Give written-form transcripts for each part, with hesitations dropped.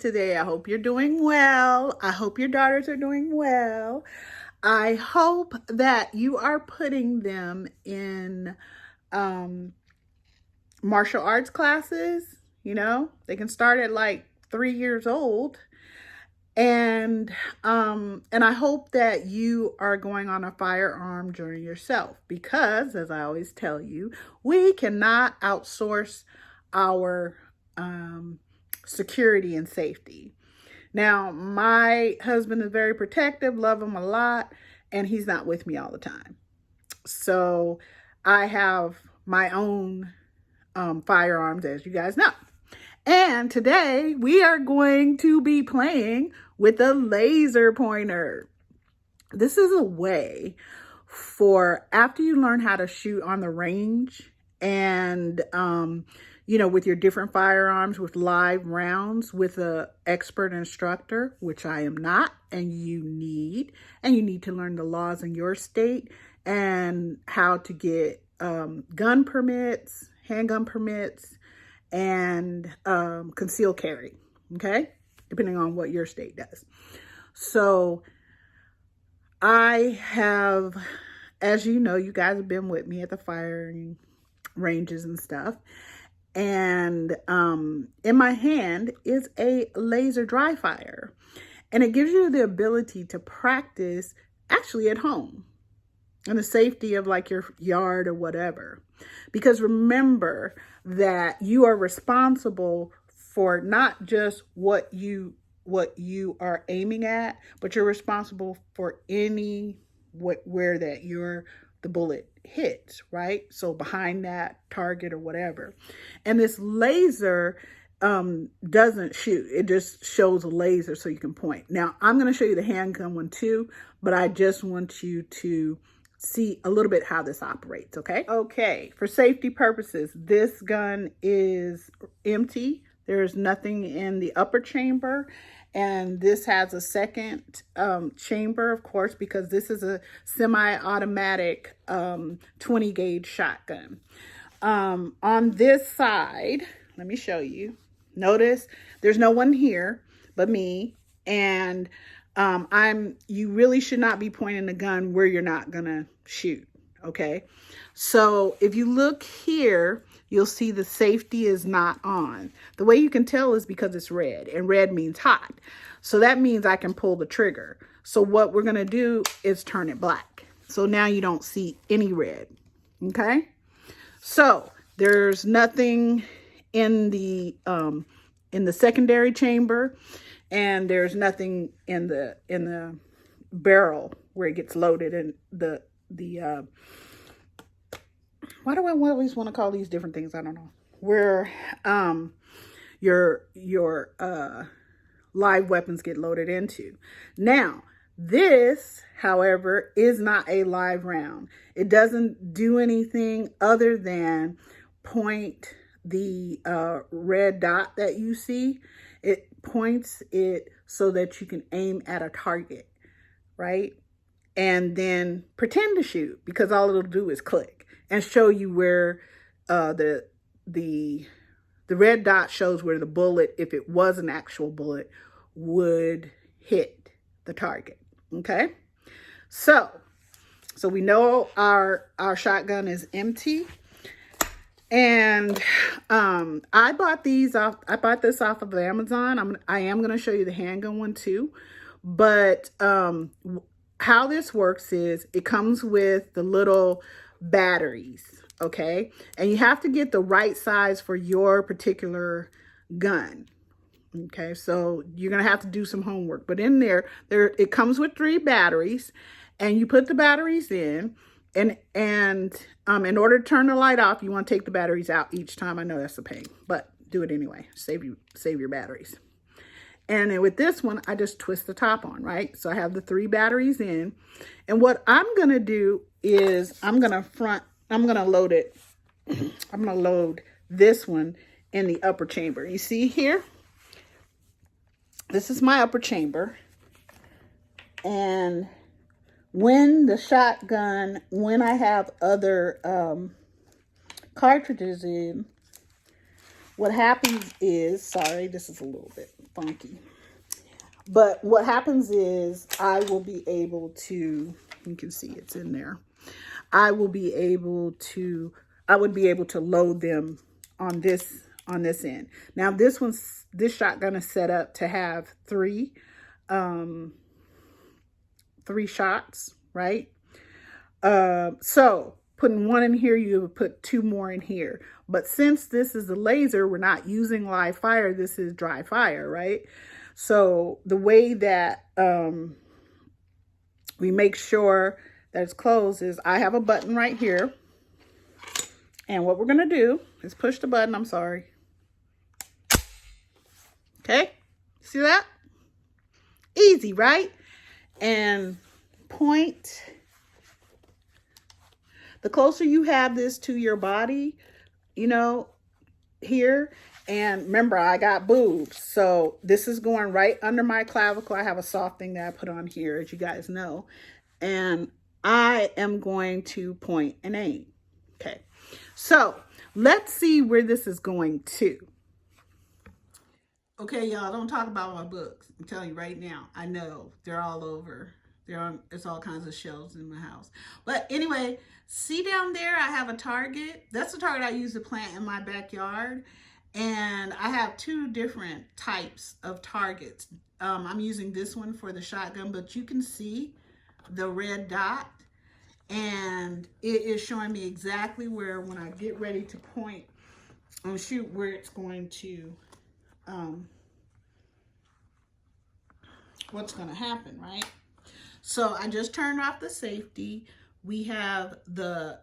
today? I hope you're doing well. I hope your daughters are doing well. I hope that you are putting them in martial arts classes. You know, they can start at like 3 years old. And I hope that you are going on a firearm journey yourself, because as I always tell you, we cannot outsource our security and safety. Now, my husband is very protective, love him a lot, and he's not with me all the time. So I have my own firearms, as you guys know. And today we are going to be playing with a laser pointer. This is a way for after you learn how to shoot on the range and, with your different firearms with live rounds with a expert instructor, which I am not, and you need to learn the laws in your state and how to get gun permits, handgun permits, and concealed carry, okay? Depending on what your state does. So I have, as you know, you guys have been with me at the firing ranges and stuff. And in my hand is a laser dry fire. And it gives you the ability to practice actually at home in the safety of like your yard or whatever. Because remember that you are responsible for not just what you are aiming at, but you're responsible for where that the bullet hits, right? So behind that target or whatever. And this laser doesn't shoot. It just shows a laser so you can point. Now, I'm going to show you the handgun one too, but I just want you to see a little bit how this operates, okay? Okay, for safety purposes, this gun is empty. There's nothing in the upper chamber. And this has a second chamber, of course, because this is a semi-automatic 20 gauge shotgun. On this side, let me show you. Notice there's no one here but me. And you really should not be pointing the gun where you're not gonna shoot, okay? So if you look here, you'll see the safety is not on. The way you can tell is because it's red, and red means hot. So that means I can pull the trigger. So what we're gonna do is turn it black. So now you don't see any red, okay? So there's nothing in the secondary chamber, and there's nothing in the barrel where it gets loaded, and the why do I always want to call these different things? I don't know. Where your live weapons get loaded into. Now, this, however, is not a live round. It doesn't do anything other than point the red dot that you see. It points it so that you can aim at a target, right? And then pretend to shoot, because all it'll do is click and show you where the red dot shows where the bullet, if it was an actual bullet, would hit the target. Okay, so we know our shotgun is empty. And I bought this off of Amazon. I am going to show you the handgun one too. But how this works is it comes with the little batteries, okay? And you have to get the right size for your particular gun. Okay, so you're going to have to do some homework. But in there it comes with 3 batteries, and you put the batteries in. And in order to turn the light off, you want to take the batteries out each time. I know that's a pain, but do it anyway. Save your batteries. And then with this one, I just twist the top on, right? So I have the 3 batteries in. And what I'm going to do is I'm going to load it. I'm going to load this one in the upper chamber. You see here? This is my upper chamber. And when I have other cartridges in, what happens is, sorry, this is a little bit funky. But what happens is I will be able to, you can see it's in there. I would be able to load them on this end. Now this shotgun is set up to have three shots, right? So putting one in here, you would put two more in here. But since this is a laser, we're not using live fire. This is dry fire, right? So the way that we make sure that it's closed is I have a button right here. And what we're going to do is push the button. I'm sorry. Okay. See that? Easy, right? And point. The closer you have this to your body, you know, here. And remember, I got boobs. So this is going right under my clavicle. I have a soft thing that I put on here, as you guys know. And I am going to point and aim. Okay. So let's see where this is going to. Okay, y'all, don't talk about my books. I'm telling you right now. I know they're all over. It's all kinds of shelves in my house. But anyway, see down there, I have a target. That's the target I use to plant in my backyard. And I have two different types of targets. I'm using this one for the shotgun, but you can see the red dot. And it is showing me exactly where, when I get ready to point and shoot, where it's going to, what's going to happen, right? So I just turned off the safety. We have the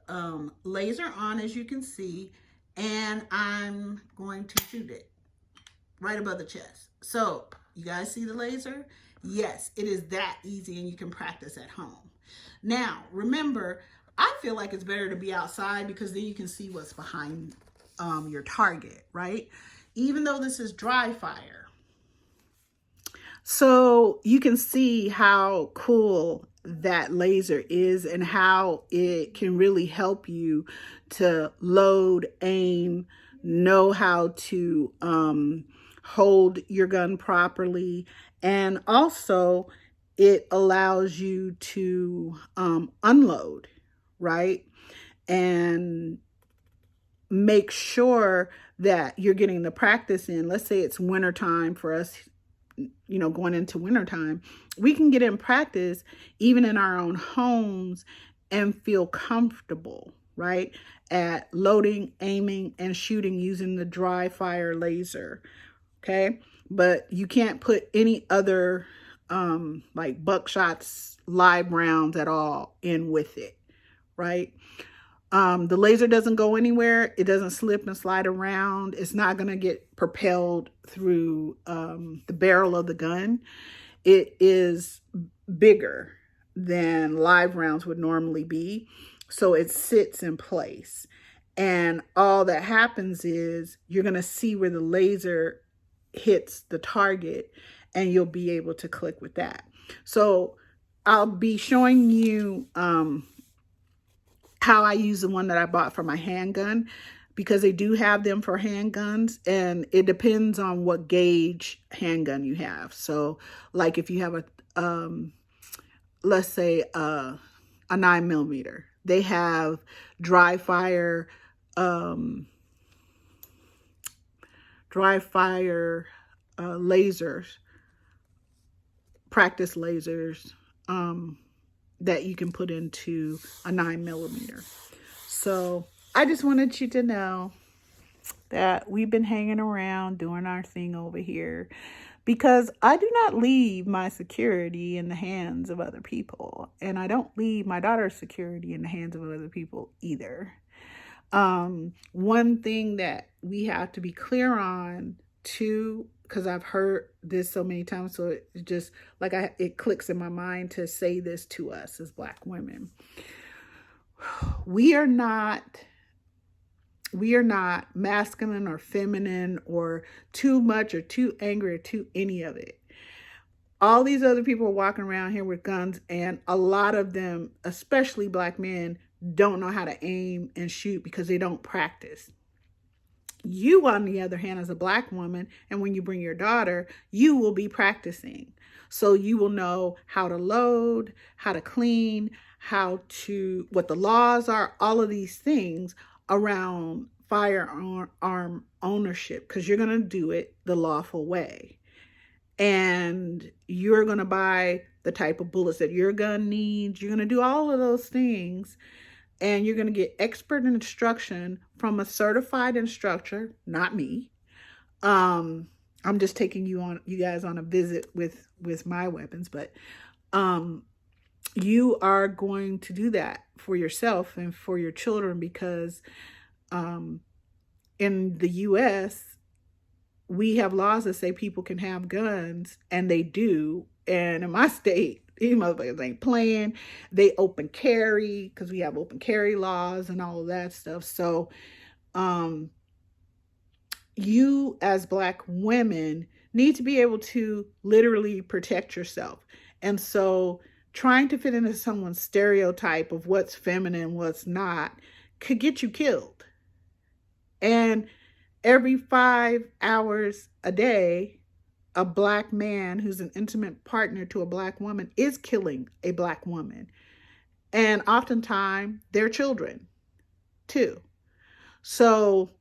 laser on, as you can see, and I'm going to shoot it right above the chest. So you guys see the laser? Yes, it is that easy, and you can practice at home. Now, remember, I feel like it's better to be outside because then you can see what's behind your target, right? Even though this is dry fire. So you can see how cool that laser is and how it can really help you to load, aim, know how to hold your gun properly. And also it allows you to unload, right? And make sure that you're getting the practice in. Let's say it's wintertime for us, you know, going into wintertime, we can get in practice even in our own homes and feel comfortable, right? At loading, aiming, and shooting using the dry fire laser, okay? But you can't put any other like buckshots, live rounds at all in with it, right? The laser doesn't go anywhere. It doesn't slip and slide around. It's not going to get propelled through the barrel of the gun. It is bigger than live rounds would normally be. So it sits in place. And all that happens is you're going to see where the laser hits the target and you'll be able to click with that. So I'll be showing you how I use the one that I bought for my handgun, because they do have them for handguns, and it depends on what gauge handgun you have. So like if you have a, let's say a 9mm, they have dry fire lasers, practice lasers, that you can put into a 9mm. So I just wanted you to know that we've been hanging around doing our thing over here, because I do not leave my security in the hands of other people, and I don't leave my daughter's security in the hands of other people either. One thing that we have to be clear on too, because I've heard this so many times, so it just like it clicks in my mind to say this to us as Black women. We are not masculine or feminine or too much or too angry or too any of it. All these other people are walking around here with guns, and a lot of them, especially Black men, don't know how to aim and shoot because they don't practice. You, on the other hand, as a Black woman, and when you bring your daughter, you will be practicing. So you will know how to load, how to clean, what the laws are, all of these things around firearm ownership, because you're going to do it the lawful way. And you're going to buy the type of bullets that your gun needs. You're going to do all of those things, and you're going to get expert instruction from a certified instructor, not me. I'm just taking you guys on a visit with my weapons, but you are going to do that for yourself and for your children, because in the US we have laws that say people can have guns, and they do. And in my state, these motherfuckers ain't playing. They open carry, because we have open carry laws and all of that stuff. So you, as Black women, need to be able to literally protect yourself. And so trying to fit into someone's stereotype of what's feminine, what's not, could get you killed. And every 5 hours a day, a Black man who's an intimate partner to a Black woman is killing a Black woman. And oftentimes, their children, too. So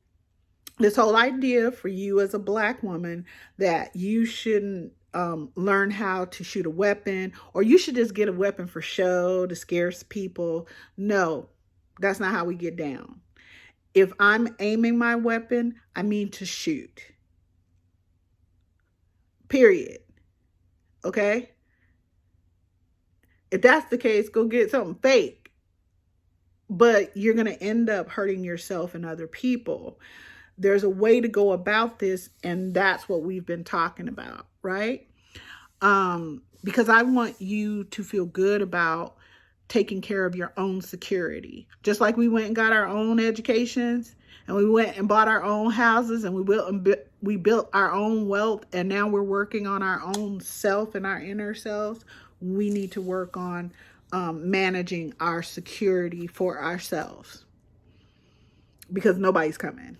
this whole idea for you as a Black woman that you shouldn't learn how to shoot a weapon, or you should just get a weapon for show to scare people. No, that's not how we get down. If I'm aiming my weapon, I mean to shoot. Period. Okay? If that's the case, go get something fake. But you're going to end up hurting yourself and other people. There's a way to go about this, and that's what we've been talking about, right? Because I want you to feel good about taking care of your own security. Just like we went and got our own educations, and we went and bought our own houses, and we built our own wealth, and now we're working on our own self and our inner selves. We need to work on managing our security for ourselves, because nobody's coming.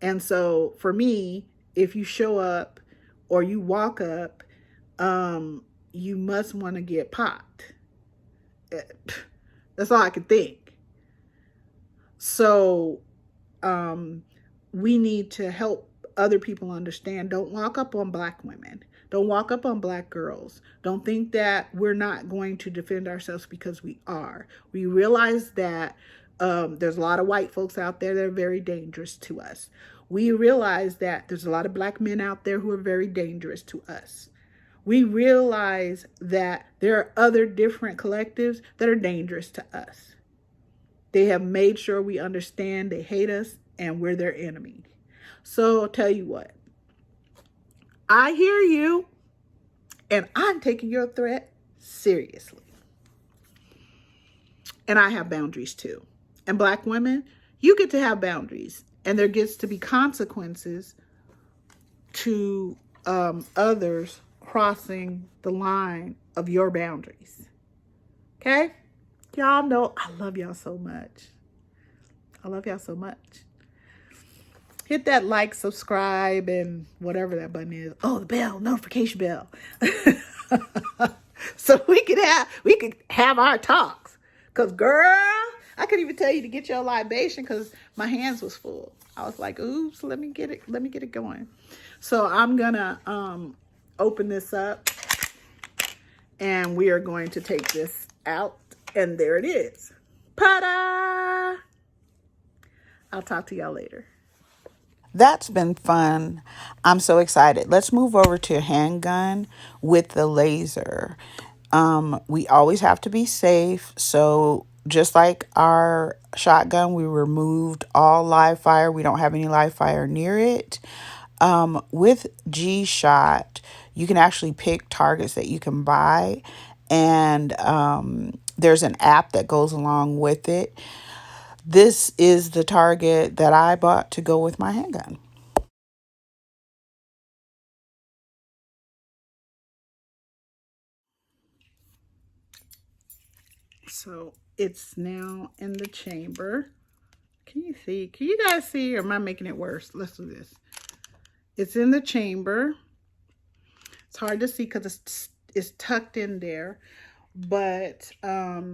And so for me, if you show up or you walk up, you must want to get popped. That's all I can think. So we need to help other people understand. Don't walk up on Black women. Don't walk up on Black girls. Don't think that we're not going to defend ourselves, because we are. We realize that there's a lot of white folks out there that are very dangerous to us. We realize that there's a lot of Black men out there who are very dangerous to us. We realize that there are other different collectives that are dangerous to us. They have made sure we understand they hate us and we're their enemy. So I'll tell you what, I hear you, and I'm taking your threat seriously. And I have boundaries too. And Black women, you get to have boundaries, and there gets to be consequences to others crossing the line of your boundaries. Okay? Y'all know I love y'all so much. I love y'all so much. Hit that like, subscribe, and whatever that button is. Oh, the bell, notification bell. So we could have our talks. Cause girl, I couldn't even tell you to get your libation because my hands was full. I was like, oops, let me get it going. So I'm gonna open this up, and we are going to take this out, and there it is. Ta-da! I'll talk to y'all later. That's been fun. I'm so excited. Let's move over to a handgun with the laser. We always have to be safe. So just like our shotgun, we removed all live fire. We don't have any live fire near it. With G-Shot, you can actually pick targets that you can buy. And there's an app that goes along with it. This is the target that I bought to go with my handgun. So it's now in the chamber. Can you see? Can you guys see, or am I making it worse? Let's do this. It's in the chamber. It's hard to see because it's tucked in there. But I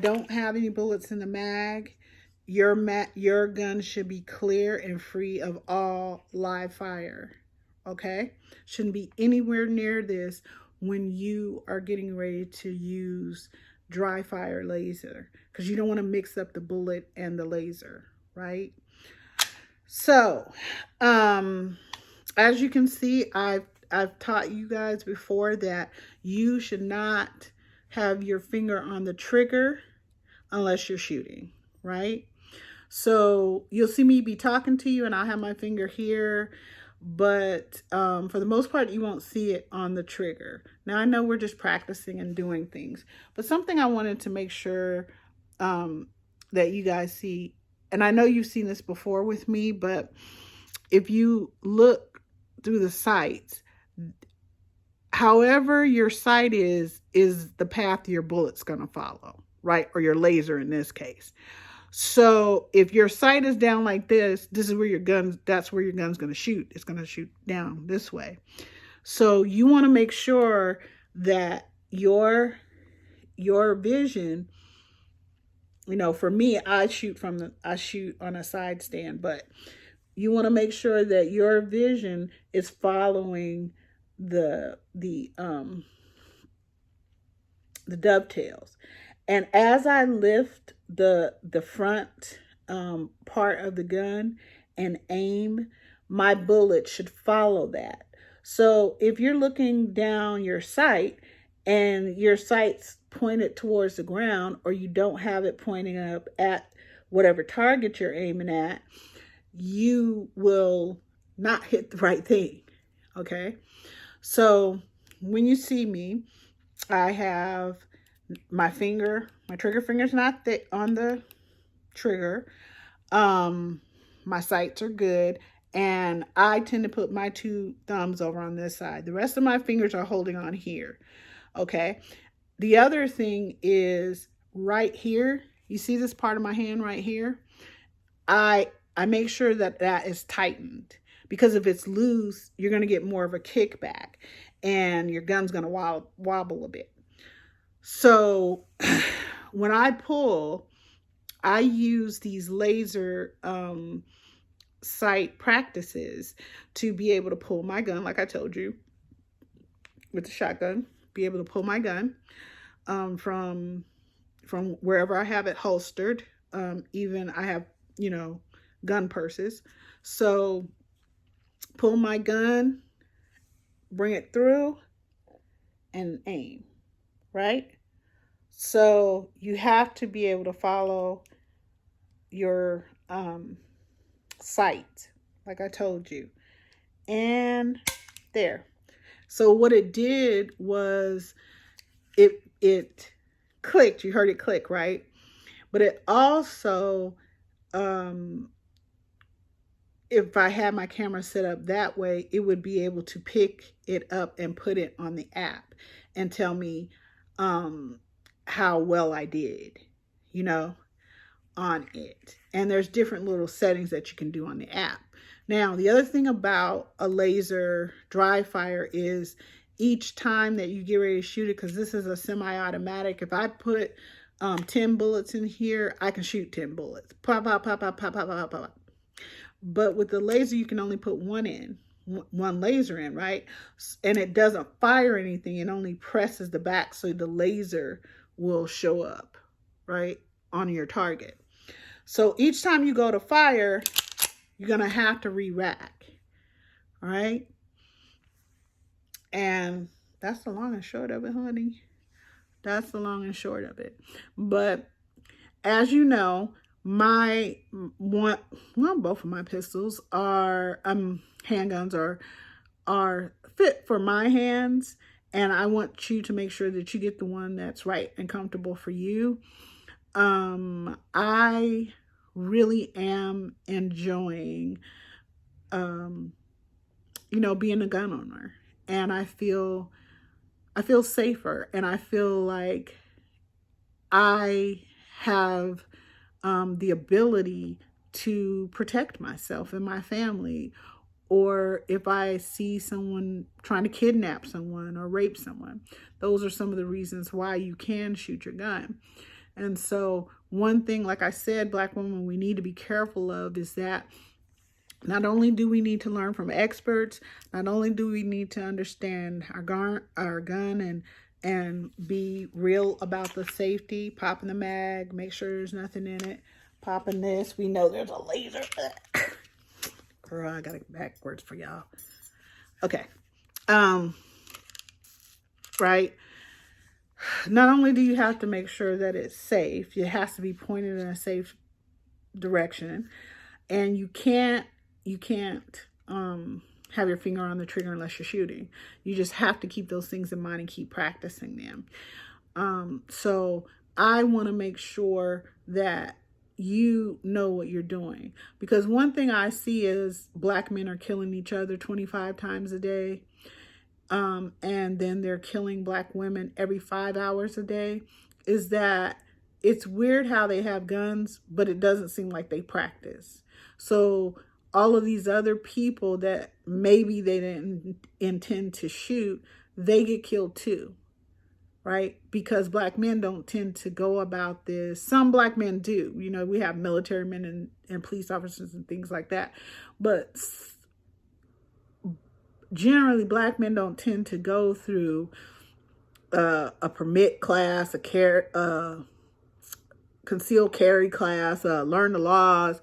don't have any bullets in the mag. Your gun should be clear and free of all live fire. Okay? Shouldn't be anywhere near this when you are getting ready to use dry fire laser, because you don't want to mix up the bullet and the laser, right? So, as you can see, I've taught you guys before that you should not have your finger on the trigger unless you're shooting, right? So you'll see me be talking to you and I'll have my finger here, but for the most part, you won't see it on the trigger. Now, I know we're just practicing and doing things, but something I wanted to make sure that you guys see, and I know you've seen this before with me, but if you look through the sights, however your sight is the path your bullet's going to follow, right? Or your laser in this case. So if your sight is down like this is where that's where your gun's going to shoot. It's going to shoot down this way. So you want to make sure that your vision, you know, for me, I shoot on a side stand, but you want to make sure that your vision is following the dovetails. And as I lift the front part of the gun and aim, my bullet should follow that. So if you're looking down your sight and your sight's pointed towards the ground, or you don't have it pointing up at whatever target you're aiming at, you will not hit the right thing, okay? So when you see me, I have my trigger finger's not thick on the trigger. My sights are good, and I tend to put my 2 thumbs over on this side. The rest of my fingers are holding on here, okay? The other thing is right here. You see this part of my hand right here? I make sure that is tightened, because if it's loose, you're going to get more of a kickback and your gun's going to wobble a bit. So when I pull, I use these laser sight practices to be able to pull my gun, like I told you, with the shotgun, be able to pull my gun from wherever I have it holstered. Even I have, you know, gun purses. So pull my gun, bring it through, and aim, right? So you have to be able to follow your sight, like I told you. And there. So what it did was it clicked. You heard it click, right? But it also, if I had my camera set up that way, it would be able to pick it up and put it on the app and tell me how well I did, you know, on it. And there's different little settings that you can do on the app. Now, the other thing about a laser dry fire is each time that you get ready to shoot it, because this is a semi-automatic, if I put 10 bullets in here, I can shoot 10 bullets. Pop, pop, pop, pop, pop, pop, pop, pop. But with the laser, you can only put one laser in, right? And it doesn't fire anything. It only presses the back so the laser will show up, right, on your target. So each time you go to fire, you're going to have to re-rack, all right? And that's the long and short of it, honey. That's the long and short of it. But as you know, both of my pistols are handguns are fit for my hands, and I want you to make sure that you get the one that's right and comfortable for you. I really am enjoying you know, being a gun owner, and I feel safer, and I feel like I have the ability to protect myself and my family, or if I see someone trying to kidnap someone or rape someone. Those are some of the reasons why you can shoot your gun. And so one thing, like I said, Black women, we need to be careful of is that not only do we need to learn from experts, not only do we need to understand our gun and be real about the safety, popping the mag, make sure there's nothing in it, popping this, we know there's a laser. Girl, I got it backwards for y'all. Okay. Right. Not only do you have to make sure that it's safe, it has to be pointed in a safe direction, and you can't have your finger on the trigger unless you're shooting. You just have to keep those things in mind and keep practicing them. So I want to make sure that you know what you're doing, because one thing I see is Black men are killing each other 25 times a day. And then they're killing Black women every 5 hours a day. Is that it's weird how they have guns, but it doesn't seem like they practice. So all of these other people that maybe they didn't intend to shoot, they get killed too, right? Because Black men don't tend to go about this. Some Black men do. You know, we have military men and police officers and things like that. But generally, Black men don't tend to go through a permit class, a concealed carry class, learn the laws,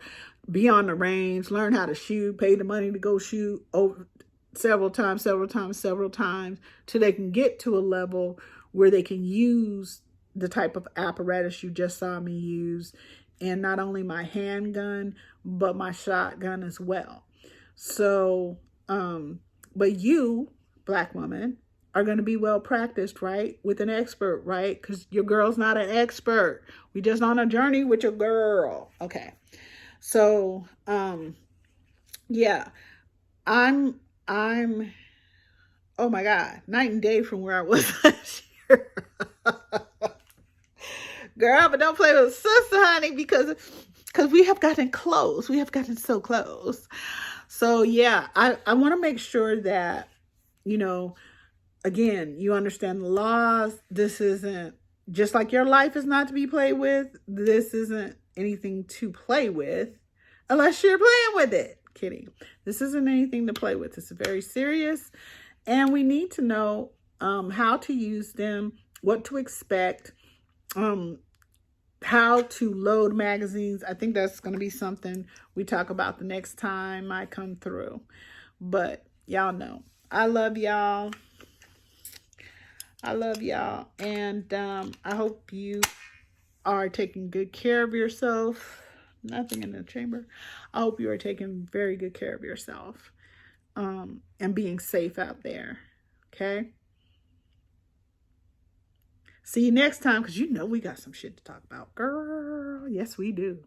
be on the range, learn how to shoot, pay the money to go shoot over several times, till they can get to a level where they can use the type of apparatus you just saw me use, and not only my handgun, but my shotgun as well. So, but you, Black woman, are going to be well practiced, right? With an expert, right? Because your girl's not an expert. We just on a journey with your girl. Okay. So, yeah, I'm, oh my God, night and day from where I was last year. Girl, but don't play with sister, honey, because we have gotten close. We have gotten so close. So yeah, I want to make sure that, you know, again, you understand the laws. This isn't, just like your life is not to be played with, this isn't anything to play with unless you're playing with it. Kidding. This isn't anything to play with. It's very serious, and we need to know how to use them, what to expect, how to load magazines. I think that's going to be something we talk about the next time I come through. But y'all know, I love y'all. I love y'all. And I hope you are taking good care of yourself. Nothing in the chamber. I hope you are taking very good care of yourself and being safe out there. Okay? See you next time, because you know we got some shit to talk about. Girl, yes we do.